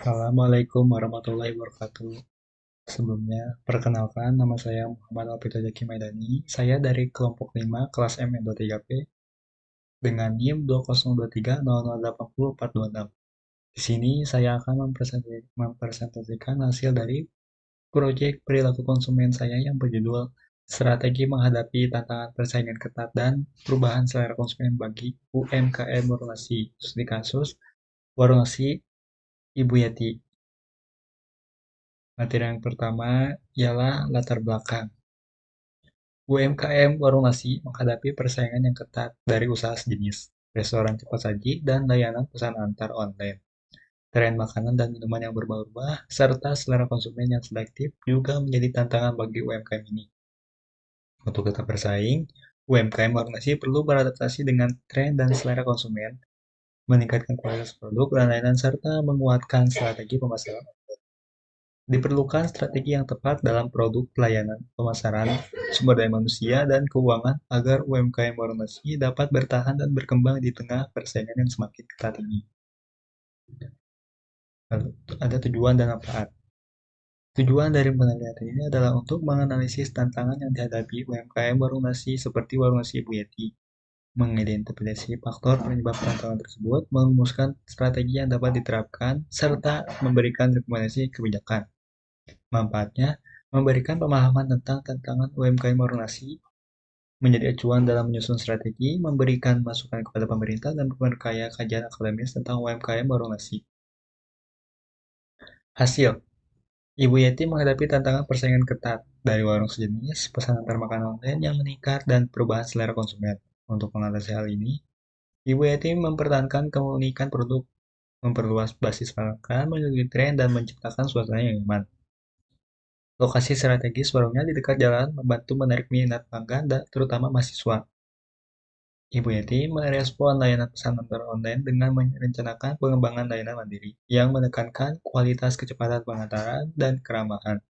Assalamualaikum warahmatullahi wabarakatuh. Sebelumnya, perkenalkan nama saya Muhammad Alfito Zaki Maidani. Saya dari kelompok 5 kelas MN23P dengan NIM 202300804046. Di sini saya akan mempresentasikan hasil dari proyek perilaku konsumen saya yang berjudul Strategi Menghadapi Tantangan Persaingan Ketat dan Perubahan Selera Konsumen bagi UMKM Warung Nasi. Studi kasus Warung Nasi Ibu Yati. Materi yang pertama ialah latar belakang. UMKM Warung Nasi menghadapi persaingan yang ketat dari usaha sejenis, restoran cepat saji, dan layanan pesan antar online. Tren makanan dan minuman yang berubah-ubah, serta selera konsumen yang selektif juga menjadi tantangan bagi UMKM ini. Untuk tetap bersaing, UMKM Warung Nasi perlu beradaptasi dengan tren dan selera konsumen, meningkatkan kualitas produk dan layanan, serta menguatkan strategi pemasaran. Diperlukan strategi yang tepat dalam produk, pelayanan, pemasaran, sumber daya manusia, dan keuangan agar UMKM Warung Nasi dapat bertahan dan berkembang di tengah persaingan yang semakin ketat ini. Lalu, ada tujuan dan manfaat. Tujuan dari penelitian ini adalah untuk menganalisis tantangan yang dihadapi UMKM Warung Nasi seperti Warung Nasi Ibu Yeti, mengidentifikasi faktor penyebab tantangan tersebut, merumuskan strategi yang dapat diterapkan, serta memberikan rekomendasi kebijakan. Manfaatnya, memberikan pemahaman tentang tantangan UMKM Warung Nasi, menjadi acuan dalam menyusun strategi, memberikan masukan kepada pemerintah, dan memperkaya kajian akademis tentang UMKM Warung Nasi. Hasil, Ibu Yeti menghadapi tantangan persaingan ketat dari warung sejenis, pesan antar makanan online yang meningkat, dan perubahan selera konsumen. Untuk mengatasi hal ini, Ibu Yeti mempertahankan keunikan produk, memperluas basis pelanggan, mengikuti tren, dan menciptakan suasana yang nyaman. Lokasi strategis warungnya di dekat jalan membantu menarik minat pelanggan, terutama mahasiswa. Ibu Yeti merespon layanan pesan antar online dengan merencanakan pengembangan layanan mandiri yang menekankan kualitas, kecepatan pengantaran, dan keramahan.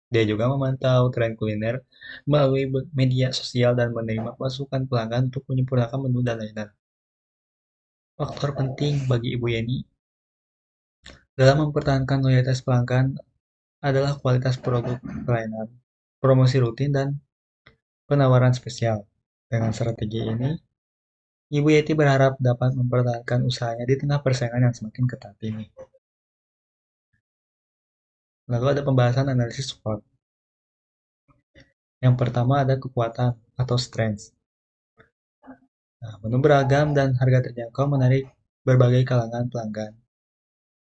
Dia juga memantau tren kuliner melalui media sosial dan menerima masukan pelanggan untuk menyempurnakan menu dan layanan. Faktor penting bagi Ibu Yeni dalam mempertahankan loyalitas pelanggan adalah kualitas produk, pelayanan, promosi rutin, dan penawaran spesial. Dengan strategi ini, Ibu Yeti berharap dapat mempertahankan usahanya di tengah persaingan yang semakin ketat ini. Lalu ada pembahasan analisis SWOT. Yang pertama ada kekuatan atau strength. Nah, menu beragam dan harga terjangkau menarik berbagai kalangan pelanggan.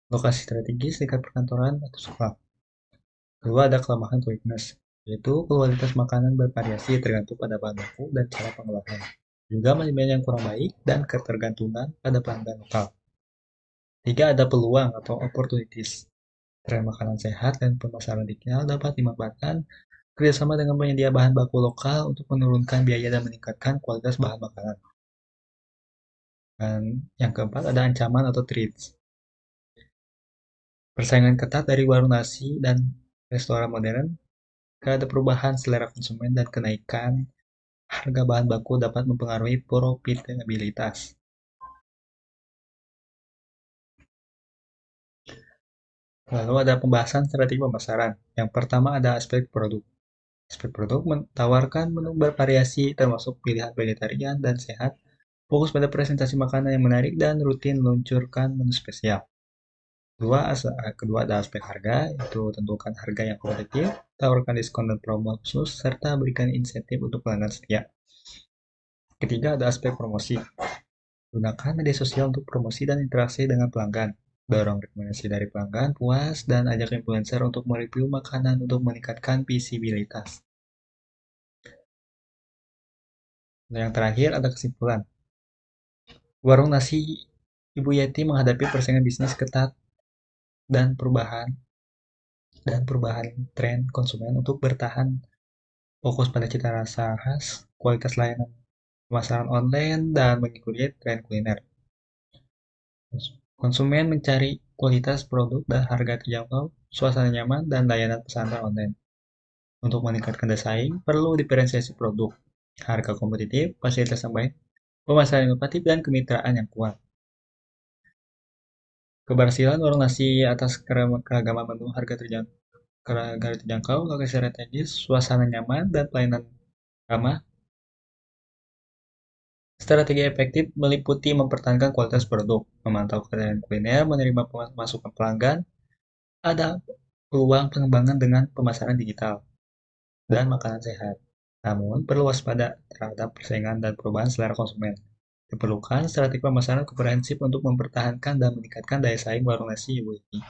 Lokasi strategis dekat perkantoran atau sekolah. Kedua ada kelemahan atau weakness, yaitu kualitas makanan bervariasi tergantung pada bahan baku dan cara pengolahan. Juga manajemen yang kurang baik dan ketergantungan pada pelanggan lokal. Tiga ada peluang atau opportunities. Tren makanan sehat dan pemasaran digital dapat dimanfaatkan kerjasama dengan penyedia bahan baku lokal untuk menurunkan biaya dan meningkatkan kualitas bahan makanan. Dan yang keempat ada ancaman atau threats. Persaingan ketat dari warung nasi dan restoran modern, ada perubahan selera konsumen dan kenaikan harga bahan baku dapat mempengaruhi profitabilitas. Lalu ada pembahasan strategi pemasaran. Yang pertama ada aspek produk. Aspek produk menawarkan menu bervariasi termasuk pilihan vegetarian dan sehat, fokus pada presentasi makanan yang menarik dan rutin meluncurkan menu spesial. Kedua ada aspek harga, yaitu tentukan harga yang kompetitif, tawarkan diskon dan promo khusus, serta berikan insentif untuk pelanggan setia. Ketiga ada aspek promosi. Gunakan media sosial untuk promosi dan interaksi dengan pelanggan. Dorong rekomendasi dari pelanggan puas dan ajak influencer untuk mereview makanan untuk meningkatkan visibilitas. Dan yang terakhir ada kesimpulan. Warung nasi Ibu Yeti menghadapi persaingan bisnis ketat dan perubahan tren konsumen untuk bertahan fokus pada cita rasa khas, kualitas layanan pemasaran online, dan mengikuti tren kuliner. Konsumen mencari kualitas produk dan harga terjangkau, suasana nyaman, dan layanan pesan online. Untuk meningkatkan daya saing, perlu diferensiasi produk, harga kompetitif, fasilitas yang baik, pemasaran inovatif, dan kemitraan yang kuat. Keberhasilan warung nasi atas keragaman menu, harga terjangkau, lokasi strategis, suasana nyaman, dan pelayanan ramah. Strategi efektif meliputi mempertahankan kualitas produk, memantau keadaan kuliner, menerima masukan pelanggan, ada peluang pengembangan dengan pemasaran digital, dan makanan sehat. Namun, perlu waspada terhadap persaingan dan perubahan selera konsumen. Diperlukan strategi pemasaran komprehensif untuk mempertahankan dan meningkatkan daya saing warung nasi ibu ini.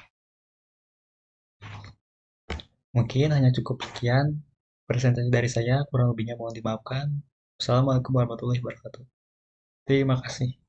Mungkin hanya cukup sekian presentasi dari saya, kurang lebihnya mohon dimaafkan. Assalamualaikum warahmatullahi wabarakatuh. Terima kasih.